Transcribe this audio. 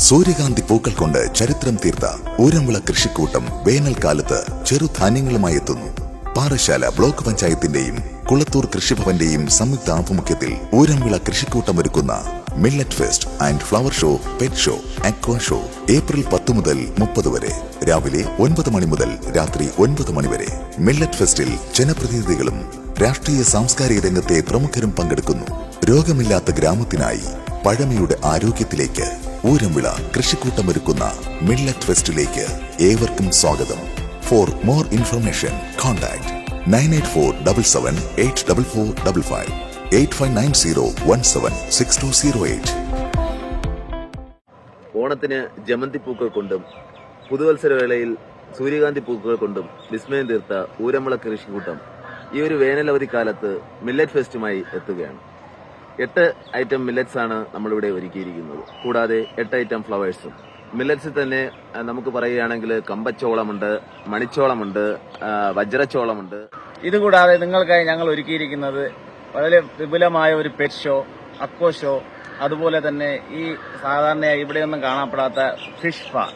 സൂര്യകാന്തി പൂക്കൾ കൊണ്ട് ചരിത്രം തീർത്ത ഊരംവിള കൃഷിക്കൂട്ടം വേനൽക്കാലത്ത് ചെറുധാന്യങ്ങളുമായി എത്തുന്നു. പാറശാല ബ്ലോക്ക് പഞ്ചായത്തിന്റെയും കുളത്തൂർ കൃഷിഭവന്റെയും സംയുക്ത ആഭിമുഖ്യത്തിൽ ഊരംവിള കൃഷിക്കൂട്ടം ഒരുക്കുന്ന millet fest and flower show, pet show, aqua show April 10 മുതൽ 30 വരെ രാവിലെ 9 മണി മുതൽ രാത്രി 9 മണി വരെ. മില്ലറ്റ് ഫെസ്റ്റിൽ ജനപ്രതിനിധികളും രാഷ്ട്രീയ സാംസ്കാരിക രംഗത്തെ പ്രമുഖരും പങ്കെടുക്കുന്നു. രോഗമില്ലാത്ത ഗ്രാമത്തിനായി പഴമയുടെ ആരോഗ്യത്തിലേക്ക് ഊരംവിള കൃഷിക്കൂട്ടമൊരുക്കുന്ന മില്ലറ്റ് ഫെസ്റ്റിലേക്ക് ഏവർക്കും സ്വാഗതം. For more information contact 9847784455 8590176208. ഓണത്തിന് ജമന്തി പൂക്കൾ കൊണ്ടും പുതുവത്സരവേളയിൽ സൂര്യകാന്തി പൂക്കൾ കൊണ്ടും വിസ്മയം തീർത്ത ഊരംവിള കൃഷിക്കൂട്ടം ഈ ഒരു വേനലവധിക്കാലത്ത് മില്ലറ്റ് ഫെസ്റ്റുമായി എത്തുകയാണ്. 8 ഐറ്റം മില്ലറ്റ്സ് ആണ് നമ്മളിവിടെ ഒരുക്കിയിരിക്കുന്നത്. കൂടാതെ 8 ഐറ്റം ഫ്ലവേഴ്സും. മില്ലറ്റ്സിൽ തന്നെ നമുക്ക് പറയുകയാണെങ്കിൽ കമ്പച്ചോളമുണ്ട്, മണിച്ചോളമുണ്ട്, വജ്രച്ചോളമുണ്ട്. ഇതുകൂടാതെ നിങ്ങൾക്കായി ഞങ്ങൾ ഒരുക്കിയിരിക്കുന്നത് വളരെ വിപുലമായ ഒരു പെറ്റ് ഷോ, അക്വോ ഷോ, അതുപോലെ തന്നെ ഈ സാധാരണയായി ഇവിടെയൊന്നും കാണപ്പെടാത്ത ഫിഷ് ഫാം.